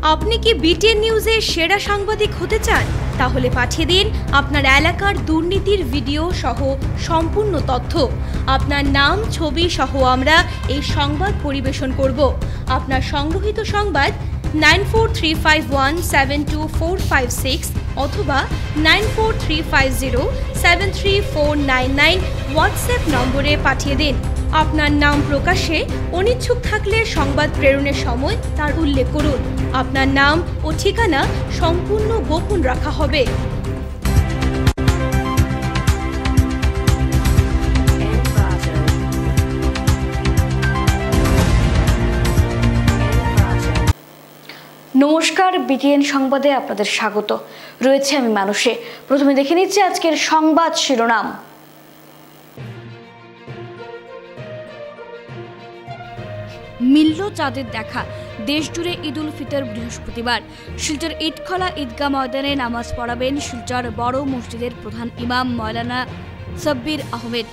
আপনি কি বিটিএন নিউজের সেরা সাংবাদিক হতে চান? তাহলে পাঠিয়ে দিন আপনার এলাকার দুর্নীতির ভিডিও সহ সম্পূর্ণ তথ্য। আপনার নাম, ছবি সহ আমরা এই সংবাদ পরিবেশন করব। আপনার সংগ্রহীত সংবাদ 9435172456 অথবা 9435073499 হোয়াটসঅ্যাপ নম্বরে পাঠিয়ে দিন। আপনার নাম প্রকাশে অনিচ্ছুক থাকলে সংবাদ প্রেরণের সময় তার উল্লেখ করুন। আপনার নাম ও ঠিকানা সম্পূর্ণ গোপন রাখা হবে। নমস্কার, বিটিএন সংবাদে আপনাদের স্বাগত। রয়েছে আমি মানুষে। প্রথমে দেখে নিচ্ছি আজকের সংবাদ শিরোনাম। মিলল চাঁদের দেখা, দেশ জুড়ে ঈদ উল ফিতর বৃহস্পতিবার। শিলচর ইটখলা ঈদগাহ ময়দানে নামাজ পড়াবেন শিলচর বড় মসজিদের প্রধান ইমাম মাওলানা সাব্বির আহমেদ।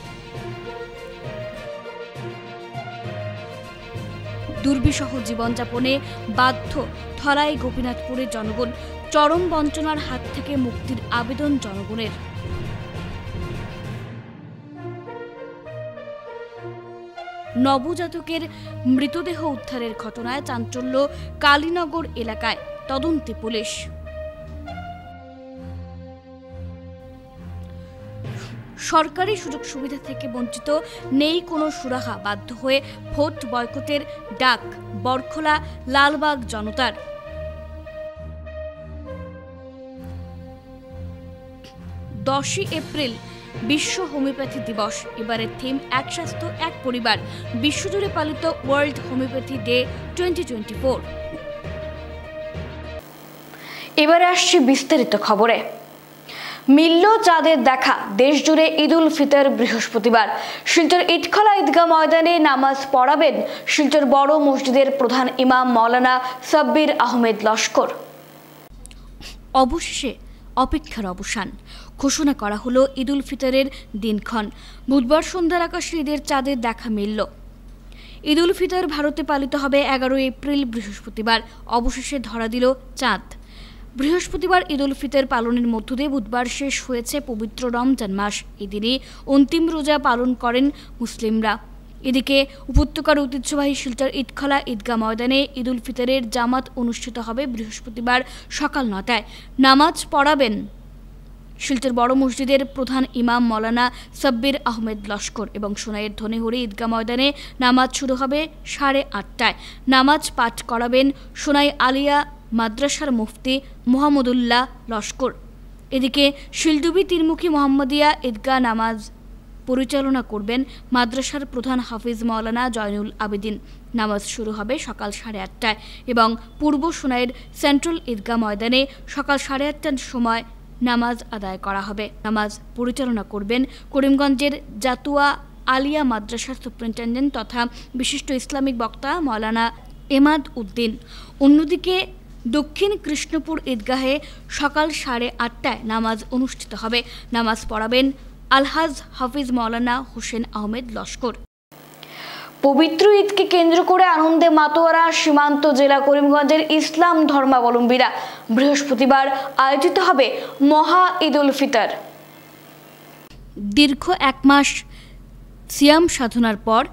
দুর্বিষহ জীবনযাপনে বাধ্য থলাই গোপীনাথপুরের জনগণ, চরম বঞ্চনার হাত থেকে মুক্তির আবেদন জনগণের। নবজাতকের মৃতদেহ উদ্ধারের ঘটনায় চাঞ্চল্য কালীনগর এলাকায়, তদন্তে পুলিশ। সরকারি সুযোগ সুবিধা থেকে বঞ্চিত নেই কোনো সুরাহা, বাধ্য হয়ে ভোট বয়কটের ডাক বরখলা লালবাগ জনতার। 10 এপ্রিল বিশ্ব হোমিওপ্যাথি দিবস। এবারের থিম এক স্বাস্থ্য এক পরিবার। বিশ্বজুড়ে পালিত ওয়ার্ল্ড হোমিওপ্যাথি ডে 2024। এবারে আসছি বিস্তারিত খবরে। মিলল চাঁদের দেখা, দেশ জুড়ে ঈদ উল ফিতর বৃহস্পতিবার। শিলচর ইটখলা ঈদগাহ ময়দানে নামাজ পড়াবেন শিলচর বড় মসজিদের প্রধান ইমাম মাওলানা সাব্বির আহমেদ লস্কর। অবশেষে অপেক্ষার অবসান, ঘোষণা করা হলো ঈদ উল ফিতরের দিনক্ষণ। বুধবার সন্ধ্যার আকাশে ঈদের চাঁদের দেখা মিলল। ঈদ উল ফিতর ভারতে পালিত হবে 11 এপ্রিল বৃহস্পতিবার। অবশেষে ধরা দিল চাঁদ। বৃহস্পতিবার ঈদ উল ফিতর পালনের মধ্য দিয়ে বুধবার শেষ হয়েছে পবিত্র রমজান মাস। এদিনে অন্তিম রোজা পালন করেন মুসলিমরা। এদিকে উপত্যকার ঐতিহ্যবাহী শিলচর ইটখলা ঈদগাহ ময়দানে ঈদ উল ফিতরের জামাত অনুষ্ঠিত হবে বৃহস্পতিবার সকাল 9টায়। নামাজ পড়াবেন শিলচর বড় মসজিদের প্রধান ইমাম মাওলানা সাব্বির আহমেদ লস্কর এবং সোনাইয়ের ধনেহরি ঈদগাহ ময়দানে নামাজ শুরু হবে 8:30টায়। নামাজ পাঠ করাবেন সোনাই আলিয়া মাদ্রাসার মুফতি মোহাম্মদুল্লাহ লস্কর। এদিকে শিলডুবি তীরমুখী মোহাম্মদিয়া ঈদগাহ নামাজ পরিচালনা করবেন মাদ্রাসার প্রধান হাফিজ মাওলানা জয়নুল আবেদিন। নামাজ শুরু হবে সকাল 8:30টায় এবং পূর্ব সোনাইয়ের সেন্ট্রাল ঈদগাহ ময়দানে সকাল 8:30টার সময় নামাজ আদায় করা হবে। নামাজ পরিচালনা করবেন করিমগঞ্জের জাতুয়া আলিয়া মাদ্রাসার সুপারিনটেন্ডেন্ট তথা বিশিষ্ট ইসলামিক বক্তা মাওলানা এমাদ উদ্দিন। অন্যদিকে দক্ষিণ কৃষ্ণপুর ঈদগাহে সকাল 8:30টায় নামাজ অনুষ্ঠিত হবে। নামাজ পড়াবেন আলহাজ হাফিজ মাওলানা হোসেন আহমেদ লস্কর। পবিত্র ঈদকে কেন্দ্র করে আনন্দে মাতোয়ারা সীমান্ত জেলা করিমগঞ্জের ইসলাম ধর্মাবলম্বীরা। বৃহস্পতিবার আয়োজিত হবে মহা ঈদ উল ফিতর। দীর্ঘ 1 মাস সিয়াম সাধনার পর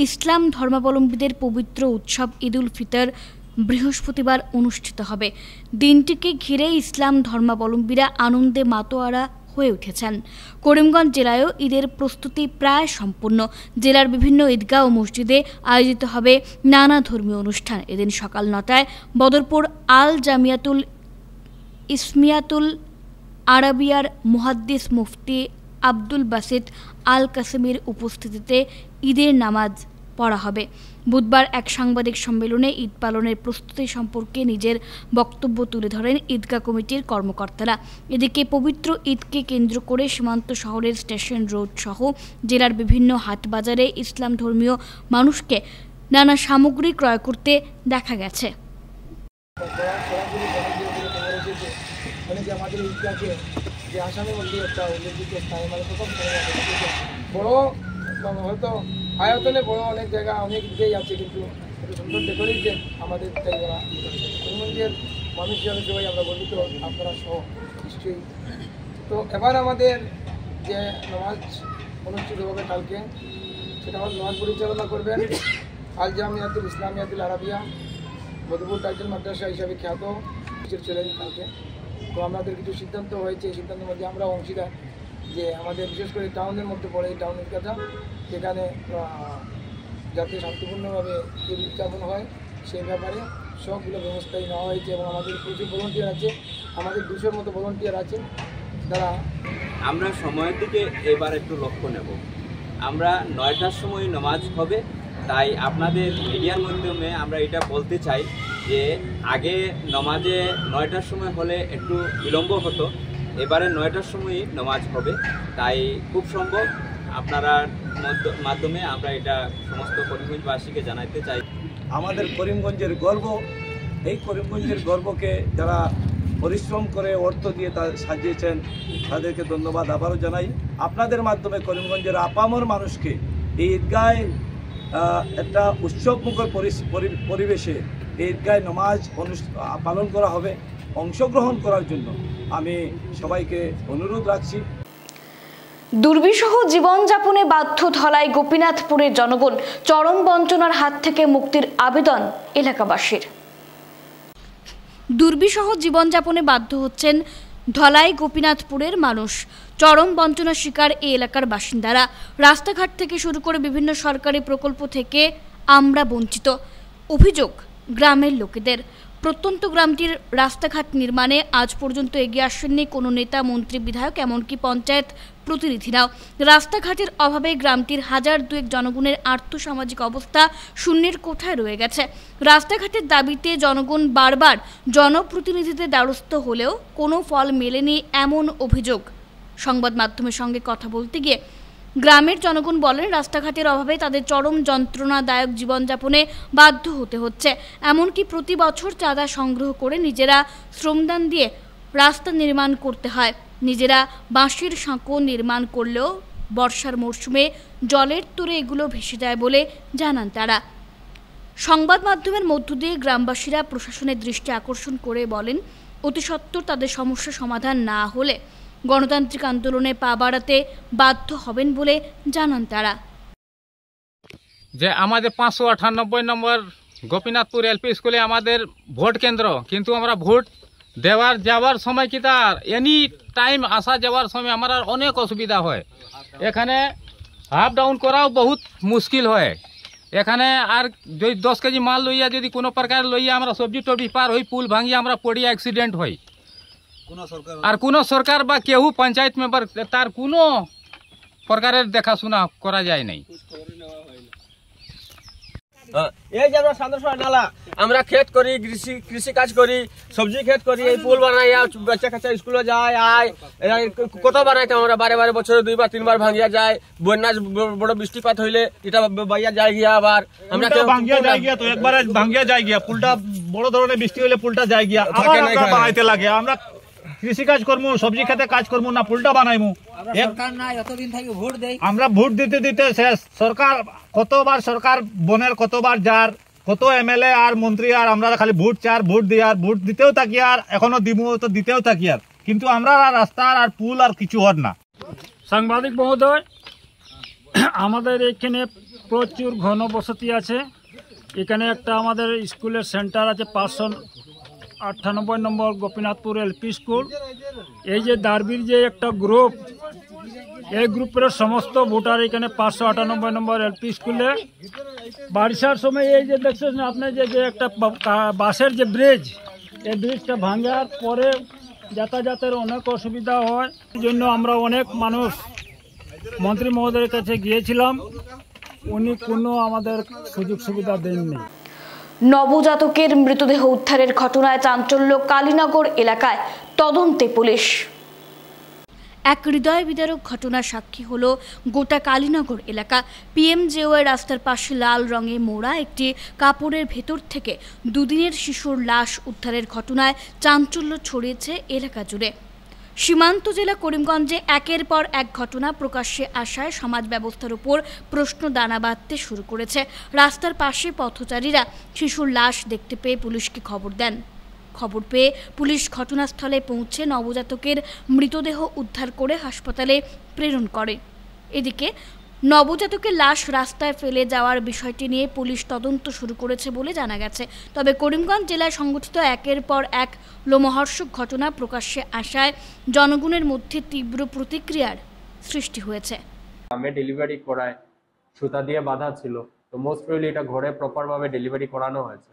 ইসলাম ধর্মাবলম্বীদের পবিত্র উৎসব ঈদ উল ফিতর বৃহস্পতিবার অনুষ্ঠিত হবে। দিনটিকে ঘিরে ইসলাম ধর্মাবলম্বীরা আনন্দে মাতোয়ারা হয়ে উঠেছেন। করিমগঞ্জ জেলায়ও ঈদের প্রস্তুতি প্রায় সম্পূর্ণ। জেলার বিভিন্ন ঈদগাহ ও মসজিদে আয়োজিত হবে নানা ধর্মীয় অনুষ্ঠান। এদিন সকাল 9টায় বদরপুর আল জামিয়াতুল ইসমিয়াতুল আরাবিয়ার মুহাদ্দিস মুফতি আব্দুল বাসিত আল কাসেমির উপস্থিতিতে ঈদের নামাজ পড়া হবে। বুধবার এক সাংবাদিক সম্মেলনে ঈদ পালনের প্রস্তুতি সম্পর্কে নিজের বক্তব্য তুলে ধরেন ঈদগাহ কমিটির কর্মকর্তারা। এদিকে পবিত্র ঈদকে কেন্দ্র করে সীমান্ত শহরের স্টেশন রোড সহ জেলার বিভিন্ন হাট বাজারে ইসলাম ধর্মীয় মানুষকে নানা সামগ্রী ক্রয় করতে দেখা গেছে। হয়তো আয়তনে বড় অনেক জায়গা অনেক দিকেই আছে, কিন্তু সুন্দর ডেকোরেটেড আমাদের তাই ওরা করিমগঞ্জের মানুষ হিসাবে সবাই আমরা গর্বিত, আপনারা সহ নিশ্চয়ই। তো এবার আমাদের যে নামাজ অনুষ্ঠিত হবে কালকে, সেটা আমাদের নামাজ পরিচালনা করবেন আল জামিয়াতুল ইসলামিয়াতুল আরাবিয়া মধুপুর টাইটেল মাদ্রাসা হিসাবে খ্যাত ছিলেন কালকে। তো আমাদের কিছু সিদ্ধান্ত হয়েছে, এই সিদ্ধান্তের মধ্যে আমরা অংশীদার, যে আমাদের বিশেষ করে টাউনের মধ্যে পড়ে এই টাউনের কথা, সেখানে যাতে শান্তিপূর্ণভাবে ঈদ উদযাপন হয় সেই ব্যাপারে সবগুলো ব্যবস্থাই নেওয়া হয়েছে। এবং আমাদের প্রচুর ভলেন্টিয়ার আছে, আমাদের 200-র মতো ভলেন্টিয়ার আছে যারা। আমরা সময়ের দিকে এবার একটু লক্ষ্য নেব। আমরা 9টার সময় নামাজ হবে, তাই আপনাদের মিডিয়ার মাধ্যমে আমরা এটা বলতে চাই যে আগে নামাজে 9টার সময় হলে একটু বিলম্ব হতো, এবারে 9টার সময়ই নামাজ হবে। তাই খুব সম্ভব আপনারা মাধ্যমে আমরা এটা সমস্ত করিমগঞ্জবাসীকে জানাতে চাই। আমাদের করিমগঞ্জের গর্ব, এই করিমগঞ্জের গর্বকে যারা পরিশ্রম করে অর্থ দিয়ে তা সাজিয়েছেন তাদেরকে ধন্যবাদ আবারও জানাই। আপনাদের মাধ্যমে করিমগঞ্জের আপামর মানুষকে এই ঈদগায় একটা উৎসবমুখর পরিবেশে এই ঈদগায় নামাজ পালন করা হবে, অংশগ্রহণ করার জন্য আমি সবাইকে অনুরোধ রাখছি। দুর্বিষহ জীবনযাপনে বাধ্য ধলাই গোপীনাথপুরের জনগণ, চরম বঞ্চনার হাত থেকে মুক্তির আবেদন এলাকাবাসীর। দুর্বিষহ জীবনযাপনে বাধ্য হচ্ছেন ধলাই গোপীনাথপুরের মানুষ। চরম বঞ্চনার শিকার এই এলাকার বাসিন্দারা। রাস্তাঘাট থেকে শুরু করে বিভিন্ন সরকারি প্রকল্প থেকে আমরা বঞ্চিত অভিযোগ গ্রামের লোকেদের। প্রত্যন্ত গ্রামটির রাস্তাঘাট নির্মাণে আজ পর্যন্ত এগিয়ে আসেননি কোনো নেতা, মন্ত্রী, বিধায়ক, এমনকি পঞ্চায়েত প্রতিনিধিরাও। রাস্তাঘাটের অভাবে গ্রামটির 1002 জনগণের আর্থসামাজিক অবস্থা শূন্যের কোঠায় রয়ে গেছে। রাস্তাঘাটের দাবিতে জনগণ বারবার জনপ্রতিনিধিদের দ্বারস্থ হলেও কোনো ফল মেলেনি এমন অভিযোগ। সংবাদ মাধ্যমের সঙ্গে কথা বলতে গিয়ে গ্রামের জনগণ বলেন, রাস্তাঘাটের অভাবে তাদের চরম যন্ত্রণাদায়ক জীবনযাপনে বাধ্য হতে হচ্ছে। এমনকি প্রতি বছর চাঁদা সংগ্রহ করে নিজেরা শ্রমদান দিয়ে রাস্তা নির্মাণ করতে হয়। নিজেরা বাঁশের সাঁকো নির্মাণ করলেও বর্ষার মরশুমে জলের তোরে এগুলো ভেসে যায় বলে জানান তারা। সংবাদ মাধ্যমের মধ্য দিয়ে গ্রামবাসীরা প্রশাসনের দৃষ্টি আকর্ষণ করে বলেন, অতি সত্বর তাদের সমস্যা সমাধান না হলে গণতান্ত্রিক আন্দোলনে পা বাড়াতে বাধ্য হবেন বলে জানান তারা। যে আমাদের 598 নম্বর গোপীনাথপুর এলপি স্কুলে আমাদের ভোট কেন্দ্র, কিন্তু আমরা ভোট যাওয়ার সময় কি তার এনি টাইম আসা যাওয়ার সময় আমার অনেক অসুবিধা হয়। এখানে আপ ডাউন করাও বহুত মুশকিল হয়। এখানে আর যদি 10 কেজি মাল লইয়া যদি কোনো প্রকার লইয়া আমরা সবজি টবজি পার হই, পুল ভাঙিয়া আমরা পড়িয়া অ্যাক্সিডেন্ট হয়। আর কোনো সরকার বা কেউ পঞ্চায়েত মেম্বার তার কোনো প্রকারের দেখাশোনা করা যায় নাই। এই যে আমরা সান্দরসরা নালা, আমরা ক্ষেত করি, কৃষি কাজ করি, সবজি ক্ষেত করি, এই পুল বানাইয়া বাচ্চা কাচ্চা স্কুলে যায়, কত বানাইতে আমরা বারে বছরে 2বার 3বার ভাঙিয়া যায়। বন্যা বড় বৃষ্টিপাত হইলে এটা বাইয়া যায় গিয়া, আবার আমরা ভাঙিয়া যায় গিয়া, তো একবার ভাঙিয়া যায় গিয়া, পুলটা বড় ধরনের বৃষ্টি হইলে পুলটা যায় গিয়া, আবার আমরা বানাইতে লাগে। আমরা কৃষি কাজ করবো, সবজি খেতে কাজ করবো না, পুলটা বানাইমু। আমরা ভোট দিতে দিতে শেষ। সরকার কতবার, সরকার বনের কতবার যার, কত এমএলএ আর মন্ত্রী, আর আমরা খালি ভোট চার, ভোট দিই, আর ভোট দিতেও থাকি, আর এখনো দিমু তো দিতেও থাকি, আর কিন্তু আমরা রাস্তার আর পুল আর কিছু হর না। সাংবাদিক মহোদয়, আমাদের এখানে প্রচুর ঘনবসতি আছে। এখানে একটা আমাদের স্কুলের সেন্টার আছে 598 নম্বর গোপীনাথপুর এলপি স্কুল। এই যে দার্বির যে একটা গ্রুপ, এই গ্রুপের সমস্ত ভোটার এখানে 598 নম্বর এলপি স্কুলে। বারিশার সময় এই যে দেখছেন আপনি যে একটা বাসের যে ব্রিজ, এই ব্রিজটা ভাঙার পরে যাতায়াতের অনেক অসুবিধা হয়। এই জন্য আমরা অনেক মানুষ মন্ত্রী মহোদয়ের কাছে গিয়েছিলাম, উনি কোনো আমাদের সুযোগ সুবিধা দেননি। নবজাতকের মৃতদেহ উদ্ধারের ঘটনায় চাঞ্চল্য কালীনগর এলাকায়, তদন্তে পুলিশ। এক হৃদয় বিদারক ঘটনার সাক্ষী হলো গোটা কালীনগর এলাকা। পিএমজেওয়াই রাস্তার পাশে লাল রঙে মোড়া একটি কাপড়ের ভেতর থেকে 2 দিনের শিশুর লাশ উদ্ধারের ঘটনায় চাঞ্চল্য ছড়িয়েছে এলাকা জুড়ে। সীমান্ত জেলা করিমগঞ্জে একের পর এক ঘটনা প্রকাশ্যে আসায় সমাজ ব্যবস্থার উপর প্রশ্ন দানা বাঁধতে শুরু করেছে। রাস্তার পাশে পথচারীরা শিশুর লাশ দেখতে পেয়ে পুলিশকে খবর দেন। খবর পেয়ে পুলিশ ঘটনাস্থলে পৌঁছে নবজাতকের মৃতদেহ উদ্ধার করে হাসপাতালে প্রেরণ করে। এদিকে নবজাতকের লাশ রাস্তায় ফেলে যাওয়ার বিষয়টি নিয়ে পুলিশ তদন্ত শুরু করেছে বলে জানা গেছে। তবে করিমগঞ্জ জেলায় সংঘটিত একের পর এক লোমহর্ষক ঘটনা প্রকাশ্যে আসায় জনগণের মধ্যে তীব্র প্রতিক্রিয়ার সৃষ্টি হয়েছে। আমি ডেলিভারি করায় সুতা দিয়ে বাঁধা ছিল, তো মোস্ট প্রবলি এটা ঘরে প্রপারভাবে ডেলিভারি করানো হয়েছে।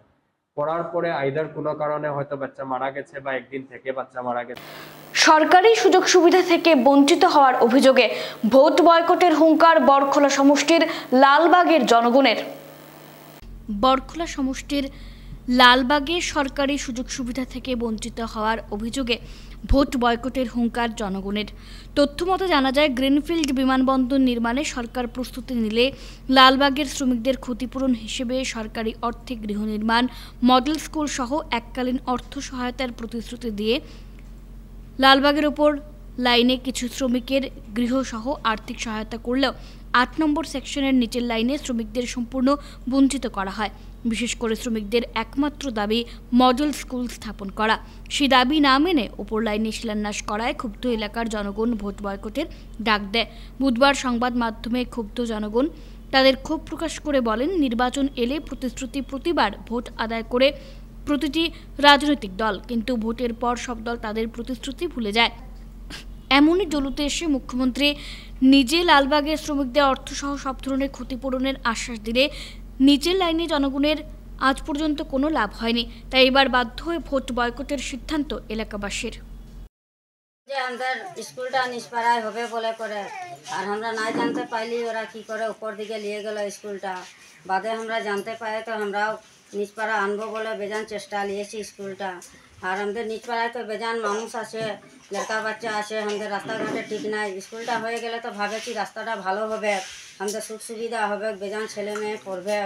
করার পরে আইদার কোনো কারণে হয়তো বাচ্চা মারা গেছে বা একদিন থেকে বাচ্চা মারা গেছে। সরকারি সুযোগ সুবিধা থেকে বঞ্চিত হওয়ার অভিযোগে ভোট বয়কটের হুঙ্কার বরখোলা সমষ্টির লালবাগের জনগণের। বরখোলা সমষ্টির লালবাগে সরকারি সুযোগ সুবিধা থেকে বঞ্চিত হওয়ার অভিযোগে ভোট বয়কটের হুঙ্কার জনগণের। তথ্যমতে জানা যায়, গ্রিনফিল্ড বিমানবন্দর নির্মাণে সরকার প্রস্তুতি নিলে লালবাগের শ্রমিকদের ক্ষতিপূরণ হিসেবে সরকারি অর্থে গৃহ নির্মাণ, মডেল স্কুল সহ এককালীন অর্থ সহায়তার প্রতিশ্রুতি দিয়ে লালবাগের ওপর লাইনে কিছু শ্রমিকের গৃহসহ আর্থিক সহায়তা করলেও ৮ নম্বর সেকশনের নিচের লাইনে শ্রমিকদের সম্পূর্ণ বঞ্চিত করা হয়। বিশেষ করে শ্রমিকদের একমাত্র দাবি মডেল স্কুল স্থাপন করা। সেই দাবি না মেনে ওপর লাইনে শিলান্যাস করায় ক্ষুব্ধ এলাকার জনগণ ভোট বয়কটের ডাক দেয়। বুধবার সংবাদ মাধ্যমে ক্ষুব্ধ জনগণ তাদের ক্ষোভ প্রকাশ করে বলেন, নির্বাচন এলে প্রতিশ্রুতি প্রতিবার ভোট আদায় করে প্রতিটি রাজনৈতিক দল, কিন্তু ভোটের পর সব দল তাদের প্রতিশ্রুতি ভুলে যায়। এমনই জ্বলুতে এসে মুখ্যমন্ত্রী নিজে লালবাগের শ্রমিকদের অর্থসহ সব ধরনের ক্ষতিপূরণের আশ্বাস দিলে নিচের লাইনে জনগণের আজ পর্যন্ত কোনো লাভ হয়নি। তাই এবার বাধ্য হয়ে ভোট বয়কটের সিদ্ধান্ত এলাকাবাসীর। যে আমাদের স্কুলটা নিষ্পাড়ায় হবে বলে করে, আর আমরা না জানতে পাইলি ওরা কি করে উপর দিকে নিয়ে গেল স্কুলটা। বাদে আমরা জানতে পাই তো আমরাও নিচপাড়া আনবো বলে বেজান চেষ্টা নিয়েছি স্কুলটা। আর আমাদের নিচপাড়ায় তো বেজান মানুষ আছে, লড়কা বাচ্চা আছে, আমাদের রাস্তাঘাটে ঠিক নাই। স্কুলটা হয়ে গেলে তো ভাবেছি রাস্তাটা ভালো হবে, আমাদের সুখ সুবিধা হবে, বেজান ছেলে মেয়ে পড়বে,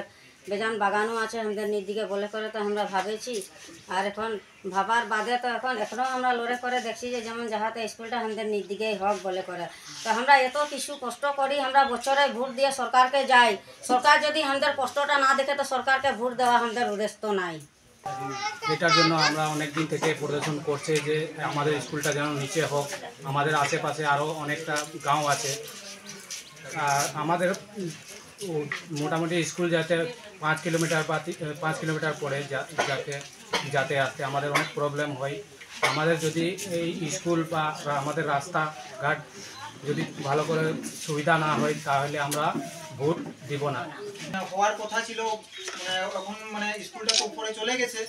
বেজান বাগানও আছে আমাদের নিদিকে বলে করে তো আমরা ভাবেছি। আর এখন ভাবার বাদে তো এখনও আমরা লড়ে করে দেখছি যে যেমন যাহাতে স্কুলটা আমাদের নিদিকেই হোক বলে করে। তো আমরা এত কিছু কষ্ট করি, আমরা বছরে ভোট দিয়ে সরকারকে যাই, সরকার যদি আমাদের কষ্টটা না দেখে তো সরকারকে ভোট দেওয়া আমাদের উদ্দেশ্য নাই। এটার জন্য আমরা অনেক দিন থেকে প্রদর্শন করছে যে আমাদের স্কুলটা যেন নিচে হোক। আমাদের আশেপাশে আরও অনেকটা গাঁও আছে, আর আমাদের মোটামুটি স্কুল যাতে 5 কিলোমিটার বা 5 কিলোমিটার পরে যাতে আসতে আমাদের অনেক প্রবলেম হয়। আমাদের যদি এই স্কুল বা আমাদের রাস্তাঘাট যদি ভালো করে সুবিধা না হয় তাহলে আমরা ভোট দিব না। হওয়ার কথা ছিল, এখন স্কুলটা তো উপরে চলে গেছে,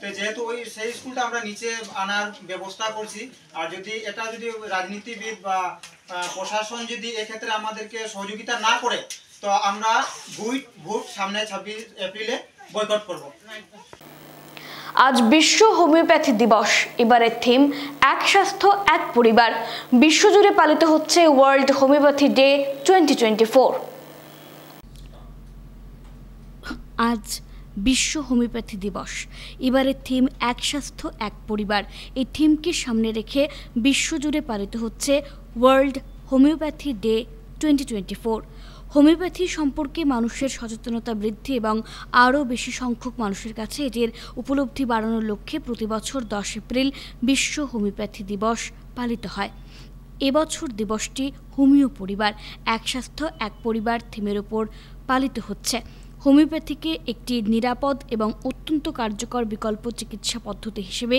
তো যেহেতু সেই স্কুলটা আমরা নিচে আনার ব্যবস্থা করছি। আর যদি এটা যদি রাজনীতিবিদ বা প্রশাসন যদি এক্ষেত্রে আমাদেরকে সহযোগিতা না করে তো আমরা ভোট সামনে 26 এপ্রিলে বয়কট করব। আজ বিশ্ব হোমিওপ্যাথি দিবস। এবারের থিম এক স্বাস্থ্য এক পরিবার। বিশ্বজুড়ে পালিত হচ্ছে ওয়ার্ল্ড হোমিওপ্যাথি ডে 2024। আজ বিশ্ব হোমিওপ্যাথি দিবস। এবারের থিম এক স্বাস্থ্য এক পরিবার। এই থিমকে সামনে রেখে বিশ্বজুড়ে পালিত হচ্ছে ওয়ার্ল্ড হোমিওপ্যাথি ডে 2024। হোমিওপ্যাথি সম্পর্কে মানুষের সচেতনতা বৃদ্ধি এবং আরও বেশি সংখ্যক মানুষের কাছে এটির উপলব্ধি বাড়ানোর লক্ষ্যে প্রতি বছর 10 এপ্রিল বিশ্ব হোমিওপ্যাথি দিবস পালিত হয়। এবছর দিবসটি হোমিও পরিবার এক স্বাস্থ্য এক পরিবার থিমের ওপর পালিত হচ্ছে। হোমিওপ্যাথিকে একটি নিরাপদ এবং অত্যন্ত কার্যকর বিকল্প চিকিৎসা পদ্ধতি হিসেবে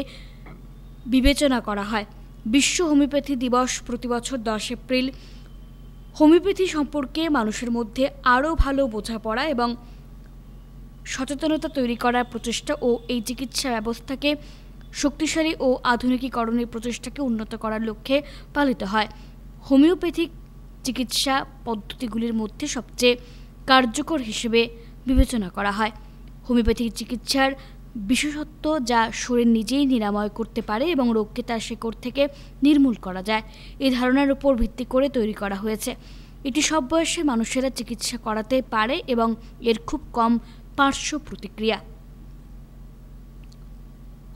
বিবেচনা করা হয়। বিশ্ব হোমিওপ্যাথি দিবস প্রতি বছর 10 এপ্রিল হোমিওপ্যাথি সম্পর্কে মানুষের মধ্যে আরও ভালো বোঝাপড়া এবং সচেতনতা তৈরি করার প্রচেষ্টা ও এই চিকিৎসা ব্যবস্থাকে শক্তিশালী ও আধুনিকীকরণের প্রচেষ্টাকে উন্নত করার লক্ষ্যে পালিত হয়। হোমিওপ্যাথিক চিকিৎসা পদ্ধতিগুলির মধ্যে সবচেয়ে কার্যকর হিসেবে বিবেচনা করা হয়। হোমিওপ্যাথিক চিকিৎসার বিশেষত্ব যা শরীর নিজেই নিরাময় করতে পারে এবং রোগকে তার শেকড় থেকে নির্মূল করা যায়, এই ধারণার উপর ভিত্তি করে তৈরি করা হয়েছে। এটি সব বয়সের মানুষেরা চিকিৎসা করাতে পারে এবং এর খুব কম পার্শ্ব প্রতিক্রিয়া।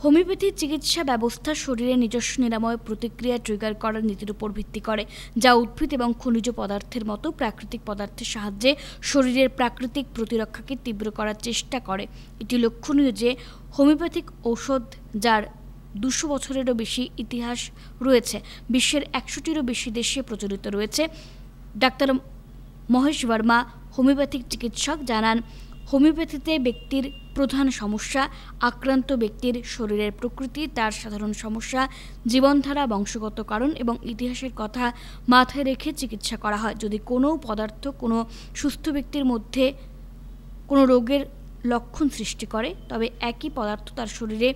হোমিওপ্যাথি চিকিৎসা ব্যবস্থা শরীরে নিজস্ব নিরাময় প্রতিক্রিয়া ট্রিগার করার নীতির উপর ভিত্তি করে, যা উদ্ভিদ এবং খনিজ পদার্থের মতো প্রাকৃতিক পদার্থের সাহায্যে শরীরের প্রাকৃতিক প্রতিরক্ষাকে তীব্র করার চেষ্টা করে। এটি লক্ষণীয় যে হোমিওপ্যাথিক ঔষধ, যার 200 বছরেরও বেশি ইতিহাস রয়েছে, বিশ্বের 100টিরও বেশি দেশে প্রচলিত রয়েছে। ডাক্তার মহেশ বর্মা, হোমিওপ্যাথিক চিকিৎসক, জানান, হোমিওপ্যাথিতে ব্যক্তির প্রধান সমস্যা আক্রান্ত ব্যক্তির শরীরের প্রকৃতি, তার সাধারণ সমস্যা, জীবনধারা, বংশগত কারণ এবং ইতিহাসের কথা মাথায় রেখে চিকিৎসা করা হয়। যদি কোনো পদার্থ কোনো সুস্থ ব্যক্তির মধ্যে কোনো রোগের লক্ষণ সৃষ্টি করে, তবে একই পদার্থ তার শরীরে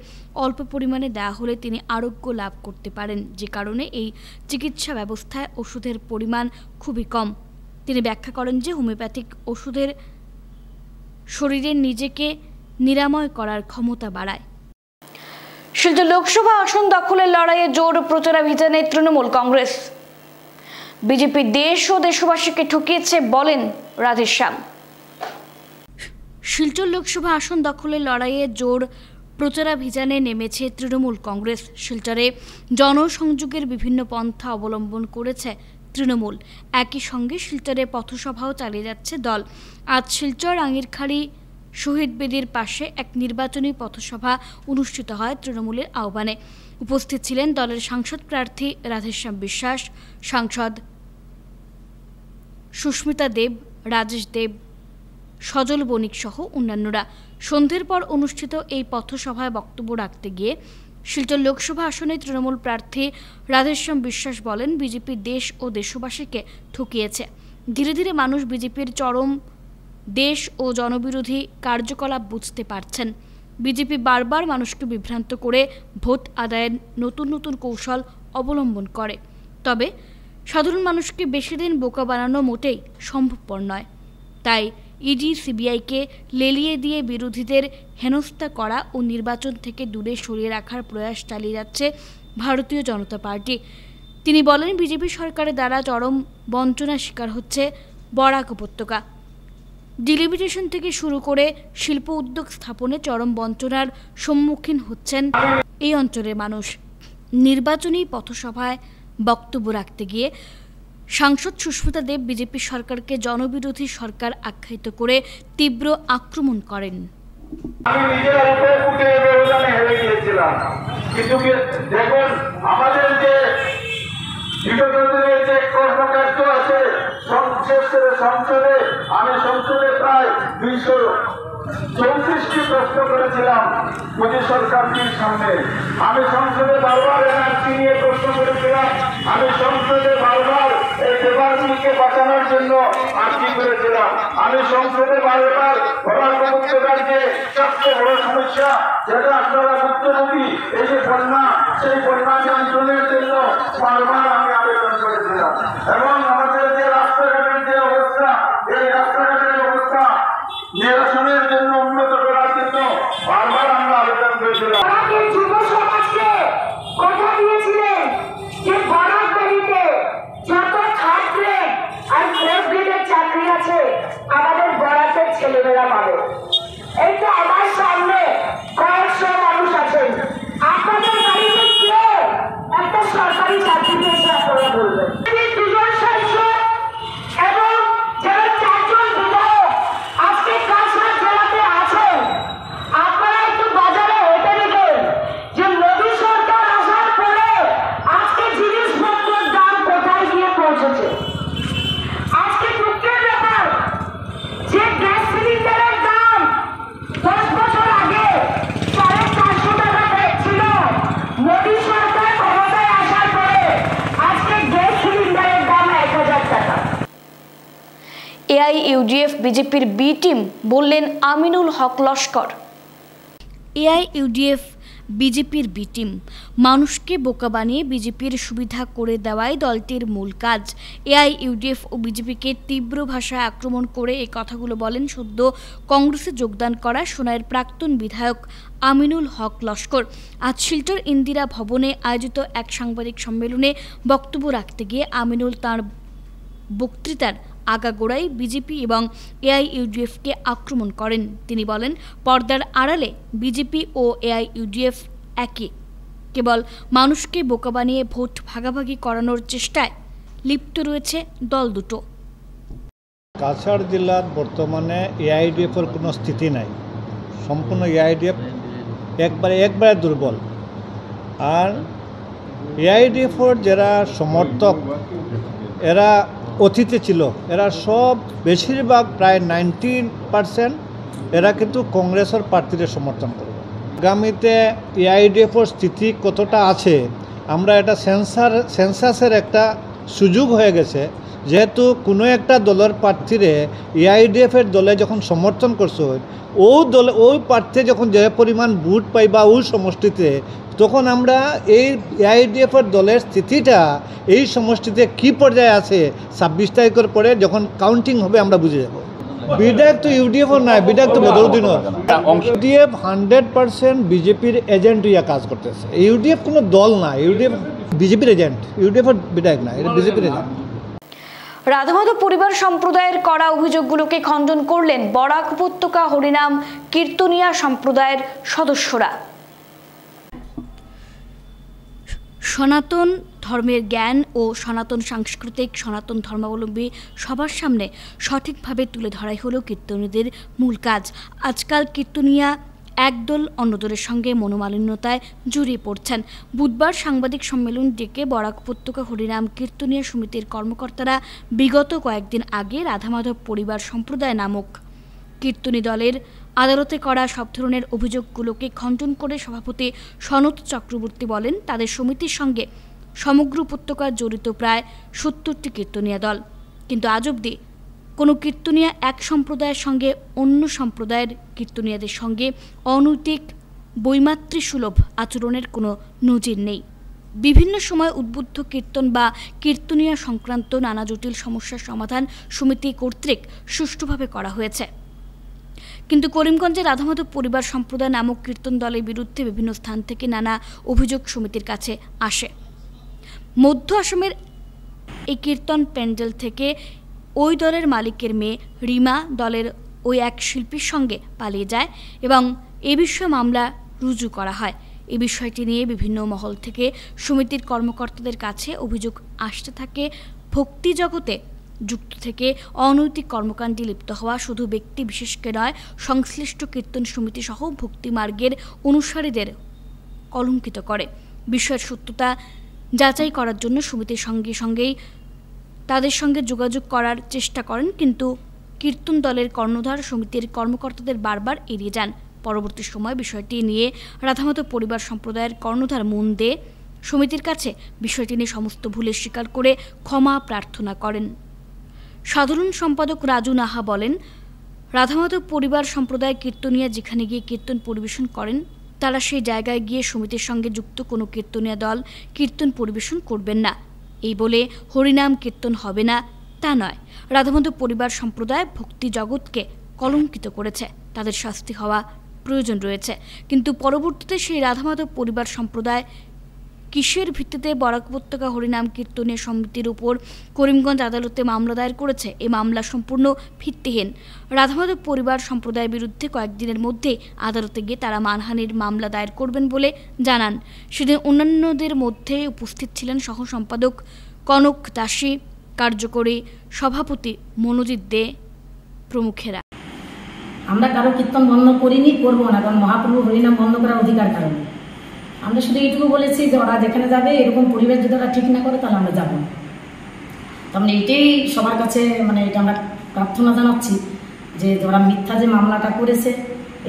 অল্প পরিমাণে দেওয়া হলে তিনি আরোগ্য লাভ করতে পারেন, যে কারণে এই চিকিৎসা ব্যবস্থায় ওষুধের পরিমাণ খুবই কম। তিনি ব্যাখ্যা করেন যে হোমিওপ্যাথিক ওষুধের শরীরের নিজেকে নিরাময় করার ক্ষমতা বাড়ায়। শিলচর লোকসভা আসন দখলের লড়াইয়ে জোর প্রচারাভিযানে তৃণমূল কংগ্রেস। বিজেপি দেশ ও দেশবাসীকে ঠকিয়েছে বলেন রাধেশ্যাম। শিলচর লোকসভা আসন দখলের লড়াইয়ে জোর প্রচারাভিযানে নেমেছে তৃণমূল কংগ্রেস। শিলচরে জনসংযোগের বিভিন্ন পন্থা অবলম্বন করেছে তৃণমূল। একই সঙ্গে শিলচরে পথসভাও চালিয়ে যাচ্ছে দল। আজ শিলচর আঙিরখাড়ি শহীদ বেদির পাশে এক নির্বাচনী পথসভা অনুষ্ঠিত হয় তৃণমূলের আহ্বানে। উপস্থিত ছিলেন দলের সাংসদ প্রার্থী রাধেশ্যাম বিশ্বাস, সাংসদ সুস্মিতা দেব, রাজেশ দেব, সজল বণিক সহ অন্যান্যরা। সন্ধ্যের পর অনুষ্ঠিত এই পথসভায় বক্তব্য রাখতে গিয়ে শিলচর লোকসভা আসনে তৃণমূল প্রার্থী রাধেশ্যাম বিশ্বাস বলেন, বিজেপি দেশ ও দেশবাসীকে ঠকিয়েছে। ধীরে ধীরে মানুষ বিজেপির চরম দেশ ও জনবিরোধী কার্যকলাপ বুঝতে পারছেন। বিজেপি বারবার মানুষকে বিভ্রান্ত করে ভোট আদায়ের নতুন নতুন কৌশল অবলম্বন করে। তবে সাধারণ মানুষকে বেশি দিন বোকা বানানো মোটেই সম্ভবপর নয়। তাই ইডি, সিবিআইকে লেলিয়ে দিয়ে বিরোধীদের হেনস্থা করা ও নির্বাচন থেকে দূরে সরিয়ে রাখার প্রয়াস চালিয়ে যাচ্ছে ভারতীয় জনতা পার্টি। তিনি বলেন, বিজেপি সরকারের দ্বারা চরম বঞ্চনার শিকার হচ্ছে বরাক উপত্যকা। ডিলিমিটেশন থেকে শুরু করে শিল্প উদ্যোগ স্থাপনে চরম বঞ্চনার সম্মুখীন হচ্ছেন এই অঞ্চলের মানুষ। নির্বাচনী পথসভায় বক্তব্য রাখতে গিয়ে সাংসদ সুস্মিতা দেব বিজেপি সরকারকে জনবিরোধী সরকার আখ্যায়িত করে তীব্র আক্রমণ করেন। আমি নিজের উপরে উঠে ব্যবধানে হেরে গিয়েছিলাম, কিন্তু দেখুন আমাদের যে বিগতদিনের যে কর্মকাণ্ড আছে সংসদে, আমি সংসদে প্রায় 234টি প্রশ্ন করেছিলাম মোদী সরকারটির সামনে। আমি সংসদে বারবার এনআরসি নিয়ে প্রশ্ন করেছিলাম। আমি সংসদে বারবার এই দেবারগুলিকে বাঁচানোর জন্য আর্জি করেছিলাম। আমি সংসদে বারবার বরাক উপত্যকার যে সবচেয়ে বড় সমস্যা, যেটা আপনারা ভুক্তভোগী, এই যে বন্যা, সেই বন্যা নিয়ন্ত্রণের জন্য বারবার আমি আবেদন করেছিলাম। এবং আমাদের যে রাস্তাঘাটের যে অবস্থা, এই রাস্তাঘাটের অবস্থা নিরসনের জন্য, উন্নত করার জন্য বারবার আমরা আবেদন করেছিলাম। যুব সমাজকে কথা দিয়েছিলেন যে বরাক ভ্যালিতে যত থার্ড গ্রেড আর ফোর্থ গ্রেডের চাকরি আছে আমাদের বরাকের ছেলেমেয়েরা পাবে। এই তো আমার সামনে কয়েকশো মানুষ আছেন, আপনাদের বাড়িতে কে একটা সরকারি চাকরি পেয়েছে আপনারা বলবেন। দুজন সাংসদ এবং যারা 4 জন বিধায়ক আজকে কাছাড় জেলাতে আছেন, আপনারা একটু বাজারে হেঁটে দেখেন যে মোদী সরকার আসার পরে আজকে জিনিসপত্রের দাম কোথায় গিয়ে পৌঁছেছে। আজকে দুঃখের ব্যাপার যে গ্যাস সিলিন্ডারের দাম 10 বছর আগে 450 টাকা ছিল, মোদী সরকার ক্ষমতায় আসার পরে আজকে গ্যাস সিলিন্ডারের দাম 1000 টাকা। এআইইউডিএফ বিজেপির বি টিম বললেন আমিনুল হক লস্কর। এআইইউডিএফ বিজেপির বি টিম, মানুষকে বোকা বানিয়ে বিজেপির সুবিধা করে দেওয়াই দলটির মূল কাজ। এআইইউডিএফ ও বিজেপিকে তীব্র ভাষায় আক্রমণ করে এই কথাগুলো বলেন সদ্য কংগ্রেসে যোগদান করা সোনাইয়ের প্রাক্তন বিধায়ক আমিনুল হক লস্কর। আজ শিলচর ইন্দিরা ভবনে আয়োজিত এক সাংবাদিক সম্মেলনে বক্তব্য রাখতে গিয়ে আমিনুল তাঁর বক্তৃতার আগাগোড়াই বিজেপি এবং এআইইউডিএফকে আক্রমণ করেন। তিনি বলেন, পর্দার আড়ালে বিজেপি ও এআইইউডিএফ একই, কেবল মানুষকে বোকা বানিয়ে ভোট ভাগাভাগি করানোর চেষ্টায় লিপ্ত রয়েছে দল দুটো। কাছাড় জেলার বর্তমানে এআইডিএফের কোনো স্থিতি নাই, সম্পূর্ণ এআইডিএফ একবারে দুর্বল। আর এআইডিএফের যারা সমর্থক এরা অতীতে ছিল, এরা সব বেশিরভাগ প্রায় 90% এরা কিন্তু কংগ্রেসের প্রার্থীদের সমর্থন করবে। আগামীতে এআইডিএফের স্থিতি কতটা আছে আমরা এটা সেন্সাসের একটা সুযোগ হয়ে গেছে, যেহেতু কোনো একটা দলের প্রার্থীরে এআইডিএফের দলে যখন সমর্থন করছে ওই প্রার্থী যখন যে পরিমাণ ভোট পাই বা ওই সমষ্টিতে, তখন আমরা এই এআইডিএফের দলের স্থিতিটা এই সমষ্টিতে কী পর্যায়ে আছে 26 তারিখের পরে যখন কাউন্টিং হবে আমরা বুঝে যাব। বিধায়ক তো ইউডিএফও নাই, বিধায়ক তো বদরুদ্দিনও। ইউডিএফ 100% বিজেপির এজেন্ট হইয়া কাজ করতেছে। ইউডিএফ কোনো দল না, ইউডিএফ বিজেপির এজেন্ট, ইউডিএফের বিধায়ক না, এটা বিজেপির এজেন্ট। রাধামাধব পরিবার সম্প্রদায়ের করা অভিযোগগুলোকে খণ্ডন করলেন বরাক উপত্যকা হরিনাম কীর্তনিয়া সম্প্রদায়ের সদস্যরা। সনাতন ধর্মের জ্ঞান ও সনাতন সাংস্কৃতিক সনাতন ধর্মাবলম্বী সবার সামনে সঠিকভাবে তুলে ধরাই হলো কীর্তনীদের মূল কাজ। আজকাল কীর্তনিয়া একদল অন্যদলের সঙ্গে মনোমালিন্যতায় জড়িয়ে পড়ছেন। বুধবার সাংবাদিক সম্মেলন ডেকে বরাক উপত্যকা হরিনাম কীর্তনিয়া সমিতির কর্মকর্তারা বিগত কয়েকদিন আগে রাধামাধব পরিবার সম্প্রদায় নামক কীর্তনী দলের আদালতে করা সব ধরনের অভিযোগগুলোকে খণ্ডন করে সভাপতি সনত চক্রবর্তী বলেন, তাদের সমিতির সঙ্গে সমগ্র উপত্যকার জড়িত প্রায় 70টি কীর্তনিয়া দল, কিন্তু আজ অবধি কোনো কীর্তনিয়া এক সম্প্রদায়ের সঙ্গে অন্য সম্প্রদায়ের কীর্তনিয়াদের সঙ্গে অনৈতিক বৈমাতৃসুলভ আচরণের কোনো নজির নেই। বিভিন্ন সময় উদ্বুদ্ধ কীর্তন বা কীর্তনিয়া সংক্রান্ত নানা জটিল সমস্যার সমাধান সমিতি কর্তৃক সুষ্ঠুভাবে করা হয়েছে, কিন্তু করিমগঞ্জের রাধামাধব পরিবার সম্প্রদায় নামক কীর্তন দলের বিরুদ্ধে বিভিন্ন স্থান থেকে নানা অভিযোগ সমিতির কাছে আসে। মধ্য আসামের এই কীর্তন প্যান্ডেল থেকে ওই দলের মালিকের মেয়ে রিমা দলের ওই এক শিল্পীর সঙ্গে পালিয়ে যায় এবং এ বিষয়ে মামলা রুজু করা হয়। এই বিষয়টি নিয়ে বিভিন্ন মহল থেকে সমিতির কর্মকর্তাদের কাছে অভিযোগ আসতে থাকে। ভক্তি জগতে যুক্ত থেকে অনৈতিক কর্মকাণ্ডে লিপ্ত হওয়া শুধু ব্যক্তি বিশেষকে নয়, সংশ্লিষ্ট কীর্তন সমিতি সহ ভক্তি মার্গের অনুসারীদের কলঙ্কিত করে। বিষয়ের সত্যতা যাচাই করার জন্য সমিতির সঙ্গেই তাদের সঙ্গে যোগাযোগ করার চেষ্টা করেন, কিন্তু কীর্তন দলের কর্ণধার সমিতির কর্মকর্তাদের বারবার এড়িয়ে যান। পরবর্তী সময় বিষয়টি নিয়ে রাধামাধব পরিবার সম্প্রদায়ের কর্ণধার মন দে সমিতির কাছে বিষয়টি নিয়ে সমস্ত ভুলের স্বীকার করে ক্ষমা প্রার্থনা করেন। সাধারণ সম্পাদক রাজু নাহা বলেন, রাধামাধব পরিবার সম্প্রদায় কীর্তনিয়া যেখানে গিয়ে কীর্তন পরিবেশন করেন, তারা সেই জায়গায় গিয়ে সমিতির সঙ্গে যুক্ত কোনো কীর্তনিয়া দল কীর্তন পরিবেশন করবেন না। এই বলে হরিনাম কীর্তন হবে না তা নয়। রাধামাধব পরিবার সম্প্রদায় ভক্তি জগৎকে কলঙ্কিত করেছে, তাদের শাস্তি হওয়া প্রয়োজন রয়েছে, কিন্তু পরবর্তীতে সেই রাধামাধব পরিবার সম্প্রদায় কিসের ভিত্তিতে বরাক উপত্যকা হরিনাম কীর্তনীয় সমিতির উপর করিমগঞ্জ আদালতে মামলা দায়ের করেছে, এই মামলা সম্পূর্ণ ভিত্তিহীন। রাধামাধব পরিবার সম্প্রদায়ের বিরুদ্ধে কয়েকদিনের মধ্যেই আদালতে গিয়ে তারা মানহানির মামলা দায়ের করবেন বলে জানান। সেদিন অন্যান্যদের মধ্যে উপস্থিত ছিলেন সহ সম্পাদক কনক দাসী, কার্যকরী সভাপতি মনোজিৎ দে প্রমুখেরা। আমরা কারো কীর্তন বন্ধ করিনি, করবো না, কারণ মহাপ্রভু হরিনাম বন্ধ করার অধিকার কারণ। আমরা শুধু এইটুকু বলেছি যে ওরা যেখানে যাবে এরকম পরিবেশ যদি ওরা ঠিক না করে তাহলে আমরা যাবো না। তার মানে এটাই সবার কাছে এটা আমরা প্রার্থনা জানাচ্ছি যে ওরা মিথ্যা যে মামলাটা করেছে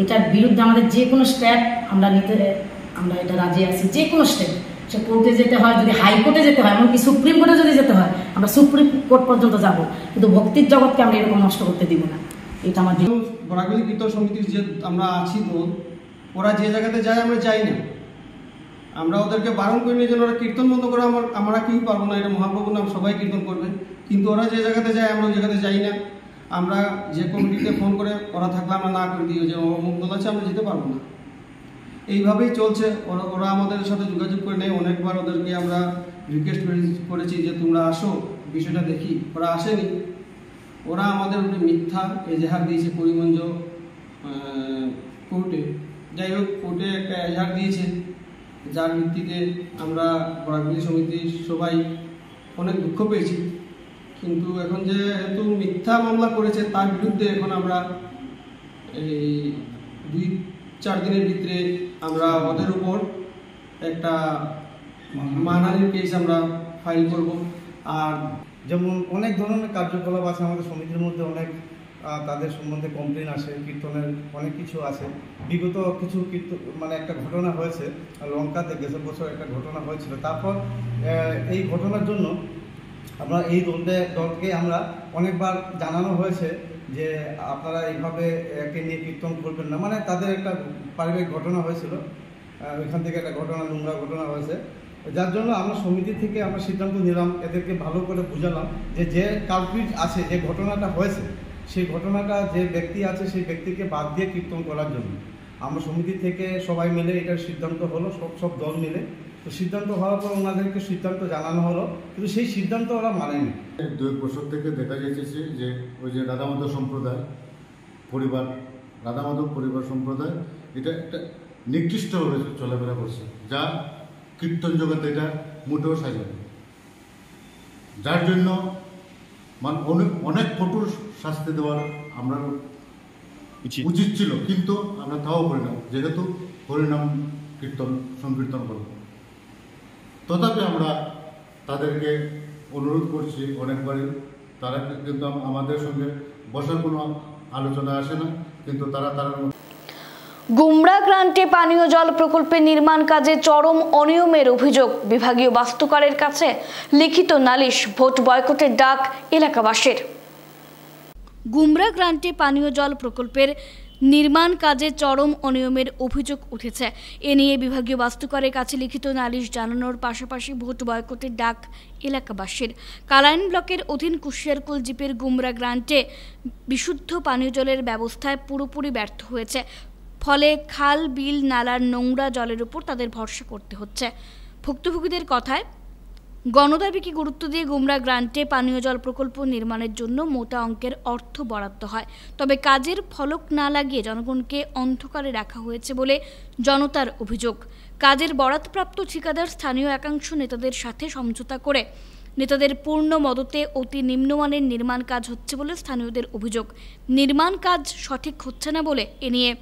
এটার বিরুদ্ধে আমাদের যে কোনো স্টেপ আমরা নিতে আমরা এটা রাজি আছি। যে কোনো স্টেপ, সে কোর্টে যেতে হয়, যদি হাইকোর্টে যেতে হয়, এমনকি সুপ্রিম কোর্টে যদি যেতে হয় আমরা সুপ্রিম কোর্ট পর্যন্ত যাব, কিন্তু ভক্তির জগৎকে আমরা এরকম নষ্ট করতে দিব না। এটা আমার বরাকভ্যালি কীর্তন সমিতির যে আমরা আছি, তো ওরা যে জায়গাতে যায় আমরা যাই না, আমরা ওদেরকে বারণ করি না যেন ওরা কীর্তন বন্ধ করে। আমরা কেউ পারবো না, এটা মহাপ্রভুর নাম, সবাই কীর্তন করবে, কিন্তু ওরা যে জায়গাতে যায় আমরা ওই জায়গাতে যাই না। আমরা যে কমিটিতে ফোন করে ওরা থাকলে আমরা না করে দিই যে অমুক দল আছে আমরা যেতে পারবো না। এইভাবেই চলছে। ওরা আমাদের সাথে যোগাযোগ করে নেয়, অনেকবার ওদেরকে আমরা রিকোয়েস্ট করেছি যে তোমরা আসো, বিষয়টা দেখি। ওরা আসেনি। ওরা আমাদের উপরে মিথ্যা এজাহার দিয়েছে করিমগঞ্জ কোর্টে। যাই হোক, কোর্টে একটা এজাহার দিয়েছে, যার ভিত্তিতে আমরা বরাকবিলি সমিতি সবাই অনেক দুঃখ পেয়েছি। কিন্তু এখন যেহেতু মিথ্যা মামলা করেছে তার বিরুদ্ধে এখন আমরা এই 2-4 দিনের ভিতরে আমরা ওদের উপর একটা মানহানির কেস আমরা ফাইল করব। আর যেমন অনেক ধরনের কার্যকলাপ আছে আমাদের সমিতির মধ্যে, অনেক তাদের সম্বন্ধে কমপ্লেন আসে, কীর্তনের অনেক কিছু আছে। বিগত কিছু মানে একটা ঘটনা হয়েছে লঙ্কাতে, গেছের বছর একটা ঘটনা হয়েছিল। তারপর এই ঘটনার জন্য আমরা এই দলকে আমরা অনেকবার জানানো হয়েছে যে আপনারা এইভাবে একে নিয়ে কীর্তন করবেন না। মানে তাদের একটা পারিবারিক ঘটনা হয়েছিল, ওইখান থেকে একটা ঘটনা, নোংরা ঘটনা হয়েছে, যার জন্য আমরা সমিতি থেকে আমরা সিদ্ধান্ত নিলাম, এদেরকে ভালো করে বুঝালাম যে কালপ্রিট আছে, যে ঘটনাটা হয়েছে সেই ঘটনাটা যে ব্যক্তি আছে সেই ব্যক্তিকে বাদ দিয়ে কীর্তন করার জন্য আমরা সমিতি থেকে সবাই মিলে এটার সিদ্ধান্ত হলো, সব দল মিলে। তো সিদ্ধান্ত হওয়ার পর ওনাদেরকে সিদ্ধান্ত জানানো হলো, কিন্তু সেই সিদ্ধান্ত ওরা মানেনি। 2 বছর থেকে দেখা যাচ্ছে যে ওই যে রাধামাধব সম্প্রদায় পরিবার, রাধামাধব পরিবার সম্প্রদায় এটা একটা নিকৃষ্টভাবে চলাফেরা করছে, যা কীর্তন জগতে এটা মোটেও সাজে, যার জন্য মানে অনেক কঠোর শাস্তি দেওয়ার আমরা উচিত ছিল, কিন্তু আমরা তাও করি না, যেহেতু হরিনাম কীর্তন সংকীর্তন করব। তথাপি আমরা তাদেরকে অনুরোধ করছি অনেকবারই, তারা কিন্তু আমাদের সঙ্গে বসার কোনো আলোচনা আসে না, কিন্তু তারা গুমরা গ্রান্টে পানীয় জল প্রকল্পের নির্মাণ কাজে চরম অনিয়মের অভিযোগ, বিভাগীয় বাস্তুকারের কাছে লিখিত নালিশ, ভোট বয়কটের ডাক এলাকাবাসীর। গুমরা গ্রান্টে পানীয় জল প্রকল্পের নির্মাণ কাজে চরম অনিয়মের অভিযোগ উঠেছে। এ নিয়ে বিভাগীয় বাস্তুকারের কাছে লিখিত নালিশ জানানোর পাশাপাশি ভোট বয়কটের ডাক এলাকাবাসীর। কালাইন ব্লকের অধীন কুশিয়ারকুল জিপির গুমরা গ্রান্টে বিশুদ্ধ পানীয় জলের ব্যবস্থায় পুরোপুরি ব্যর্থ হয়েছে, ফলে খাল বিল নালার নোংরা জলের উপর তাদের ভরসা করতে হচ্ছে। ভুক্তভোগীদের কথায়, গণদাবিকে গুরুত্ব দিয়ে গুমরা গ্রান্টে পানীয় জল প্রকল্প নির্মাণের জন্য মোটা অঙ্কের অর্থ বরাদ্দ হয়, তবে কাজের ফলক না লাগিয়ে জনগণকে অন্ধকারে রাখা হয়েছে বলে জনতার অভিযোগ। কাজের বরাদ্দপ্রাপ্ত ঠিকাদার স্থানীয় একাংশ নেতাদের সাথে সমঝোতা করে নেতাদের পূর্ণ মদতে অতি নিম্নমানের নির্মাণ কাজ হচ্ছে বলে স্থানীয়দের অভিযোগ। নির্মাণ কাজ সঠিক হচ্ছে না বলে এ নিয়ে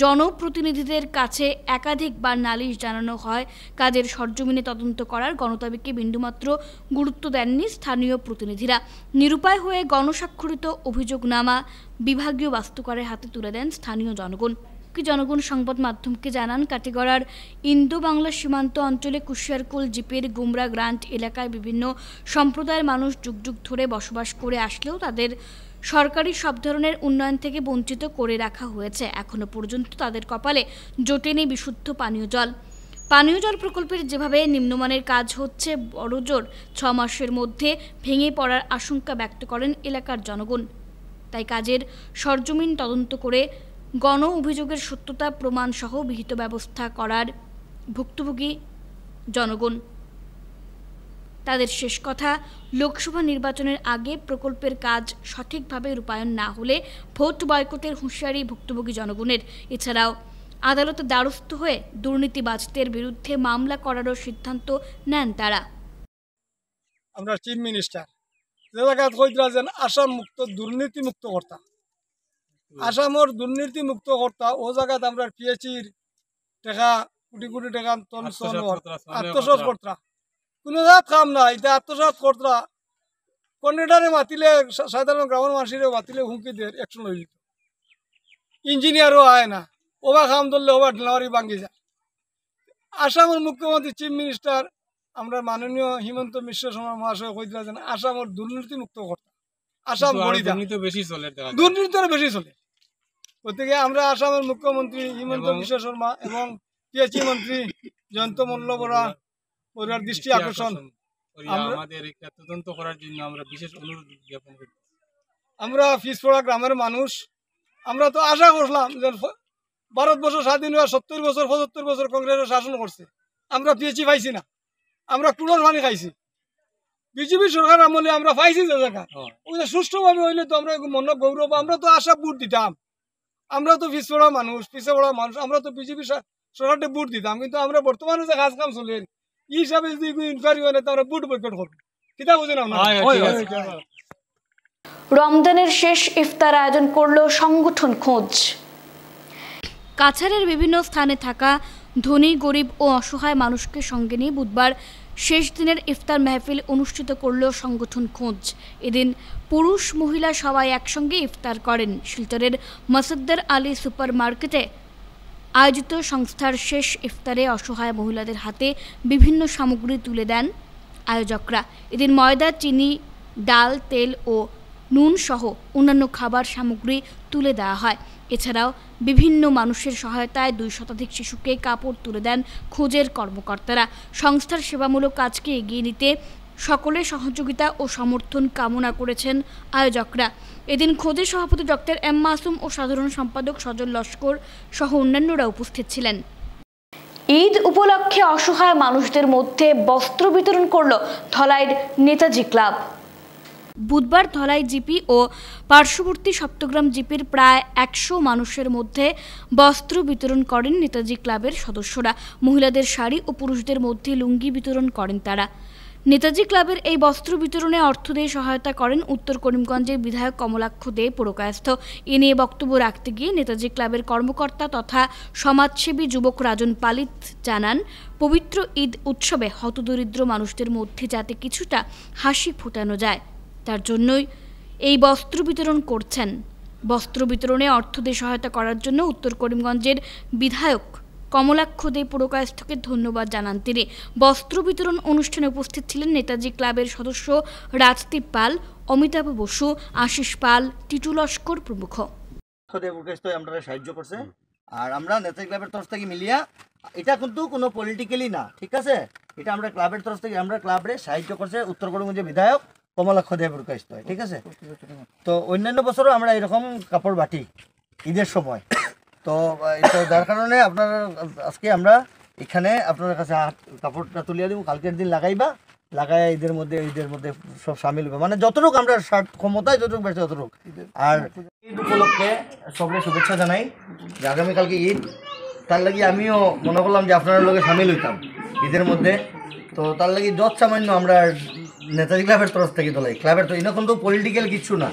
জনপ্রতিনিধিদের কাছে একাধিকবার নালিশ জানানো হয়। কাজের সরজমিনে তদন্ত করার গণদাবিকে বিন্দুমাত্র গুরুত্ব দেননি স্থানীয় প্রতিনিধিরা। নিরুপায় হয়ে গণস্বাক্ষরিত অভিযোগনামা বিভাগীয় বাস্তুকারের হাতে তুলে দেন স্থানীয় জনগণ। জনগণ সংবাদ মাধ্যমকে জানান, কাটিগড়ার ইন্দো বাংলা সীমান্ত অঞ্চলে কুশিয়ারকুল জিপির গুমরা গ্রান্ট এলাকায় বিভিন্ন সম্প্রদায়ের মানুষ যুগ যুগ ধরে বসবাস করে আসলেও তাদের সরকারি সব ধরনের উন্নয়ন থেকে বঞ্চিত করে রাখা হয়েছে। এখনো পর্যন্ত তাদের কপালে জোটেনি বিশুদ্ধ পানীয় জল। পানীয় জল প্রকল্পের যেভাবে নিম্নমানের কাজ হচ্ছে, বড়জোর 6 মাসের মধ্যে ভেঙে পড়ার আশঙ্কা ব্যক্ত করেন এলাকার জনগণ। তাই কাজের সরজমিন তদন্ত করে গণ অভিযোগের সত্যতা প্রমাণ সহ বিহিত ব্যবস্থা করার ভুক্তভোগী জনগণ। তাদের শেষ কথা, লোকসভা নির্বাচনের আগে প্রকল্পের কাজ সঠিকভাবে রূপায়ণ না হলে ভোট বয়কটের হুঁশিয়ারি ভুক্তভোগী জনগণের। এছাড়াও আদালতে দ্বারস্থ হয়ে দুর্নীতিবাজদের বিরুদ্ধে মামলা করারও সিদ্ধান্ত নেন তারা। আমরা চিফ মিনিস্টার যে জায়গায় কইরা যেন আসাম মুক্ত দুর্নীতি মুক্ত কর্তা, আসামর দুর্নীতি মুক্ত কর্তা, ও জায়গায় আমরা পিএচির টাকা কোটি কোটি টাকা আত্মসাৎ কর্তা, কোনো জাত কাম নাই। এটা আত্মসাৎ কর্তা কন্ট্রাক্টরে মাতিলে, সাধারণ গ্রামের মানুষেরও মাতিলে হুমকি দিয়ে অ্যাকশন হয়ে যেত। ইঞ্জিনিয়ারও আয় না, ওবা কাম ধরলে ওবা ডেলারি ভাঙ্গি যায়। আসামের মুখ্যমন্ত্রী চিফ মিনিস্টার আমরা মাননীয় হিমন্ত বিশ্ব শর্মা মহাশয় কইরা যেন আসামের দুর্নীতি মুক্ত কর্তা, আসাম দুর্নীতি বেশি চলে। গতিকে আমরা আসামের মুখ্যমন্ত্রী হিমন্ত বিশ্ব শর্মা এবং পিএচই মন্ত্রী জয়ন্ত মল্ল বরা ওনার দৃষ্টি আকর্ষণ আমাদের তদন্ত করার জন্য আমরা বিশেষ অনুরোধ জ্ঞাপন করি। আমরা পিছপড়া গ্রামের মানুষ, আমরা তো আশা করলাম যে ভারতবর্ষ স্বাধীন হওয়ার 70 বছর 75 বছর কংগ্রেসের শাসন করছে, আমরা পিএচই পাইছি না, আমরা কুলোর পানি খাইছি। বিজেপি সরকার আমলে আমরা পাইছি যে জায়গা ওইটা সুষ্ঠুভাবে হইলে তো আমরা মনে গৌরব। আমরা তো আশা ভোট দিতাম, আমরা তো পিছপড়া মানুষ, আমরা তো বিজেপি সরকারকে বুট দিতাম, কিন্তু আমরা বর্তমানে যে কাজ কাম চলে এই হিসাবে যদি ইনকোয়ারি হয় না তো আমরা বুট বয়কট করবো। কিতা বুঝেন আপনারা? রমজানের শেষ ইফতার আয়োজন করলো সংগঠন খোঁজ। কাছাড়ের বিভিন্ন স্থানে থাকা ধনী, গরিব ও অসহায় মানুষকে সঙ্গে নিয়ে বুধবার শেষ দিনের ইফতার মেহফিল অনুষ্ঠিত করল সংগঠন খোঁজ। এদিন পুরুষ মহিলা সবাই একসঙ্গে ইফতার করেন। শিলচরের মসদ্দার আলী সুপার মার্কেটে আয়োজিত সংস্থার শেষ ইফতারে অসহায় মহিলাদের হাতে বিভিন্ন সামগ্রী তুলে দেন আয়োজকরা। এদিন ময়দা, চিনি, ডাল, তেল ও নুন সহ অন্যান্য খাবার সামগ্রী তুলে দেওয়া হয়। এছাড়াও বিভিন্ন মানুষের সহায়তায় 2 শতাধিক শিশুকে কাপড় তুলে দেন খোঁজের কর্মকর্তারা। সংস্থার সেবামূলক কাজকে এগিয়ে নিতে সকলের সহযোগিতা ও সমর্থন কামনা করেছেন আয়োজকরা। এদিন খোঁজের সভাপতি ডক্টর এম মাসুম ও সাধারণ সম্পাদক সজল লস্কর সহ অন্যান্যরা উপস্থিত ছিলেন। ঈদ উপলক্ষে অসহায় মানুষদের মধ্যে বস্ত্র বিতরণ করল ধলাইয়ের নেতাজি ক্লাব। বুধবার ধলাই জিপি ও পার্শ্ববর্তী সপ্তগ্রাম জিপির প্রায় 100 মানুষের মধ্যে বস্ত্র বিতরণ করেন নেতাজি ক্লাবের সদস্যরা। মহিলাদের শাড়ি ও পুরুষদের মধ্যে লুঙ্গি বিতরণ করেন তারা। নেতাজি ক্লাবের এই বস্ত্র বিতরণে অর্থ দিয়ে সহায়তা করেন উত্তর করিমগঞ্জের বিধায়ক কমলাক্ষ দে পুরকায়স্থ। এ নিয়ে বক্তব্য রাখতে গিয়ে নেতাজি ক্লাবের কর্মকর্তা তথা সমাজসেবী যুবক রাজন পালিত জানান, পবিত্র ঈদ উৎসবে হতদরিদ্র মানুষদের মধ্যে যাতে কিছুটা হাসি ফোটানো যায় তার জন্যই এই বস্ত্র বিতরণ করছেন। বস্ত্র বিতরণে অর্থ দিয়ে সহায়তা করার জন্য উত্তর করিমগঞ্জের বিধায়ক কমলাক্ষ দে পুরকায়স্থকে ধন্যবাদ জানান তিনি। বস্ত্র বিতরণ অনুষ্ঠানে উপস্থিত ছিলেন নেতাজি ক্লাবের সদস্য রাজদীপ পাল, অমিতাভ বসু, আশিস পাল, টিটু লস্কর প্রমুখ। আমরা সাহায্য করছে আর আমরা নেতাজি ক্লাবের তরফ থেকে মিলিয়া এটা কিন্তু কোনো পলিটিক্যালি না, ঠিক আছে, এটা আমরা ক্লাবের তরফ থেকে আমরা ক্লাবে সাহায্য করছে উত্তর করিমগঞ্জের বিধায়ক কমলাক্ষ দে পুরকায়স্থ, ঠিক আছে। তো অন্যান্য বছরও আমরা এরকম কাপড় বাটি ঈদের সময়, তো যার কারণে আপনার আজকে আমরা এখানে আপনার কাছে কাপড়টা তুলিয়ে দিব, কালকের দিন লাগাই ঈদের মধ্যে সব সামিল হবে, মানে যতটুকু আমরা ক্ষমতায় যতটুকু বেশি ততটুকু। আর ঈদ উপলক্ষে সবকে শুভেচ্ছা জানাই যে আগামীকালকে ঈদ, তার লাগি আমিও মনে করলাম যে আপনার লোকে সামিল হইতাম ঈদের মধ্যে। তো তার লাগি যত সামান্য আমরা নেতাজি ক্লাবের তরফ থেকে তোলাই ক্লাবের তো এটা কিন্তু পলিটিক্যাল কিছু না,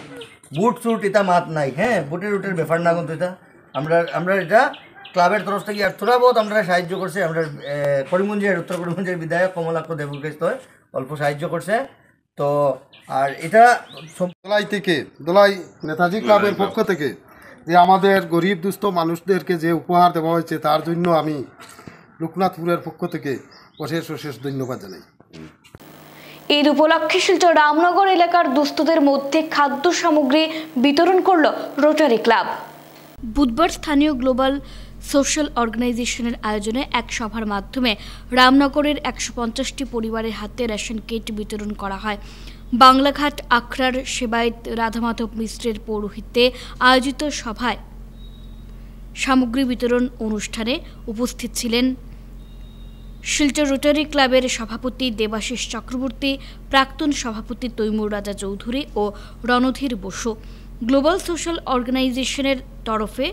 বুট সুট এটা মাত নাই, হ্যাঁ বুটের ব্যাপার না, কিন্তু এটা আমরা এটা ক্লাবের তরফ থেকে আর থোড়া বহুত আমরা সাহায্য করছে। আমরা করিমগঞ্জের উত্তর করিমগঞ্জের বিধায়ক কমলাক্ষ দে পুরকায়স্থ অল্প সাহায্য করছে। তো আর এটা দোলাই নেতাজি ক্লাবের পক্ষ থেকে যে আমাদের গরিব দুস্থ মানুষদেরকে যে উপহার দেওয়া হয়েছে তার জন্য আমি লোকনাথপুরের পক্ষ থেকে অশেষ ধন্যবাদ জানাই। ঈদ উপলক্ষে শিলচর রামনগর এলাকার দুস্থদের মধ্যে খাদ্য সামগ্রী বিতরণ করল রোটারি ক্লাব। বুধবার স্থানীয় গ্লোবাল সোশ্যাল অর্গানাইজেশনের আয়োজনে এক সভার মাধ্যমে রামনগরের 150টি পরিবারের হাতে রেশন কিট বিতরণ করা হয়। বাংলাঘাট আখড়ার সেবায়েত রাধামাধব মিশ্রের পৌরোহিত্যে আয়োজিত সভায় সামগ্রী বিতরণ অনুষ্ঠানে উপস্থিত ছিলেন শিলচর রোটারি ক্লাবের সভাপতি দেবাশিস চক্রবর্তী, প্রাক্তন সভাপতি তৈমুর রাজা চৌধুরী ও রণধীর বসু। গ্লোবাল সোশ্যাল অর্গানাইজেশনের তরফে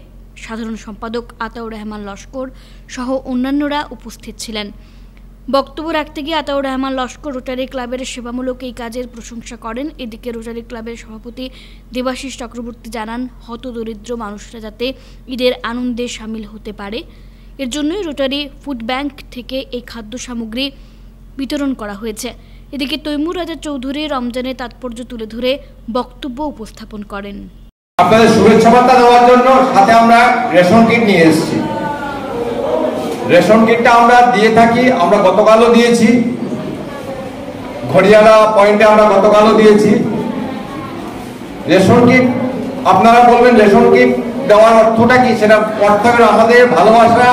সাধারণ সম্পাদক আতাউর রহমান লস্কর সহ অন্যান্যরা উপস্থিত ছিলেন। বক্তব্য রাখতে গিয়ে আতাউর রহমান লস্কর রোটারি ক্লাবের সেবামূলক এই কাজের প্রশংসা করেন। এদিকে রোটারি ক্লাবের সভাপতি দেবাশিস চক্রবর্তী জানান, হতদরিদ্র মানুষরা যাতে ঈদের আনন্দে সামিল হতে পারে এর জন্যই রোটারি ফুড ব্যাংক থেকে এই খাদ্য সামগ্রী বিতরণ করা হয়েছে। এদিকে তৈমুর রাজা চৌধুরী রমজানের তাৎপর্য তুলে ধরে বক্তব্য উপস্থাপন করেন। আপনাদের শুভেচ্ছা বার্তা দেওয়ার জন্য সাথে আমরা রেশন কিট নিয়ে এসেছি। রেশন কিটটা আমরা দিয়ে থাকি, আমরা গতকালও দিয়েছি, ঘড়িয়ালা পয়েন্টে আমরা গতকালও দিয়েছি রেশন কিট। আপনারা বলবেন রেশন কিট দেওয়ার অর্থটা কি? সেটা অর্থ হলো আমাদের ভালোবাসা,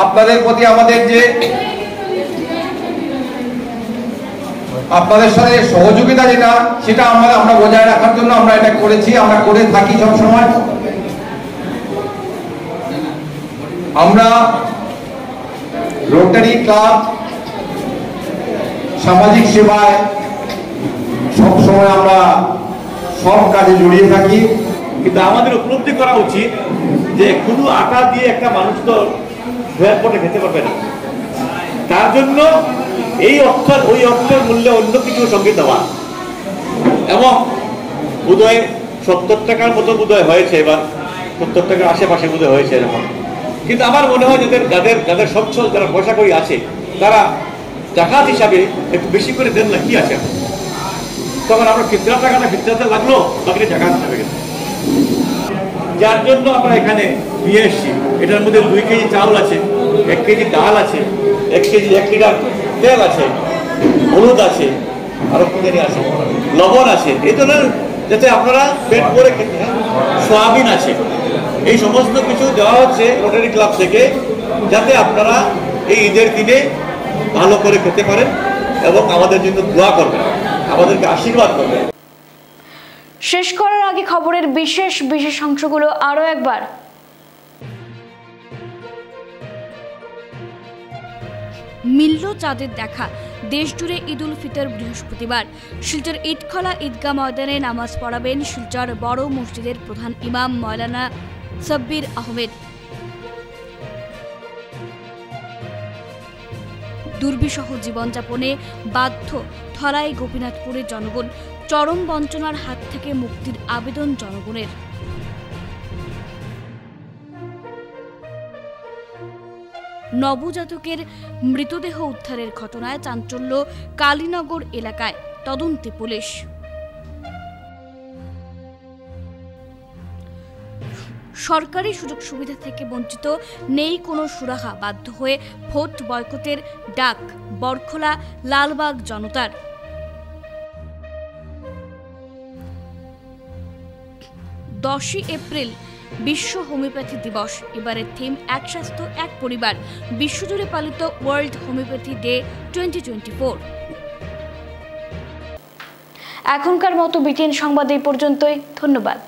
আপনাদের প্রতি আমাদের যে আপনাদের সাথে সহযোগিতা যেটা সেটা আমরা বজায় রাখার জন্য আমরা এটা করেছি, আমরা করে থাকি সবসময়। আমরা রোটারি ক্লাব সামাজিক সেবায় সবসময় আমরা সব কাজে জড়িয়ে থাকি, কিন্তু আমাদের উপলব্ধি করা উচিত যে কোনো আটা দিয়ে একটা মানুষ তো ধোয়ার পরে খেতে পারবে না। তার জন্য এই ওই অর্থের মূল্যে অন্য কিছু সঙ্গে দেওয়া, এবং বোধহয় 70 টাকার মতো বোধহয় হয়েছে, এবার 70 টাকার আশেপাশে বোধহয় হয়েছে এরকম। কিন্তু আমার মনে হয় যাদের সচ্ছল, যারা পয়সা করি আছে, তারা জাকাত হিসাবে একটু বেশি করে দেন না, কি আছে। তখন আমরা ফিতরা টাকাটা ফিতরাতে লাগলো, বাকিটা জাকাত হিসাবে গেছে। যার জন্য আমরা এখানে নিয়ে এসেছি, এটার মধ্যে 2 কেজি চাউল আছে, 1 কেজি ডাল আছে, 1 লিটার তেল আছে, হলুদ আছে, আরো কি আছে, লবণ আছে, এই ধরনের, যাতে আপনারা পেট ভরে খেতে। সয়াবিন আছে, এই সমস্ত কিছু দেওয়া হচ্ছে রোটারি ক্লাব থেকে, যাতে আপনারা এই ঈদের দিনে ভালো করে খেতে পারেন এবং আমাদের জন্য দোয়া করবেন, আমাদেরকে আশীর্বাদ করবেন। শেষ করার আগে খবরের বিশেষ অংশগুলো আরো একবার। মিলল চাঁদের দেখা, দেশ জুড়ে ঈদ উল ফিতর বৃহস্পতিবার। শিলচর ইটখলা ঈদগাহ ময়দানে নামাজ পড়াবেন শিলচর বড় মসজিদের প্রধান ইমাম মৌলানা সাব্বির আহমেদ। দুর্বিষহ জীবনযাপনে বাধ্য থলাই গোপীনাথপুরের জনগণ, চরম বঞ্চনার হাত থেকে মুক্তির আবেদন জনগণের। নবজাতকের মৃতদেহ উদ্ধারের ঘটনায় চাঞ্চল্য কালীনগর এলাকায়, তদন্তে পুলিশ। সরকারি সুযোগ সুবিধা থেকে বঞ্চিত নেই কোনো সুরাহা, বাধ্য হয়ে ভোট বয়কটের ডাক বরখলা লালবাগ জনতার। এপ্রিল বিশ্ব হোমিওপ্যাথি দিবস, এবারের থিম এক স্বাস্থ্য এক পরিবার, বিশ্বজুড়ে পালিত ওয়ার্ল্ড হোমিওপ্যাথি ডে 2024। এখনকার মতো বিটিএন সংবাদ এই পর্যন্তই, ধন্যবাদ।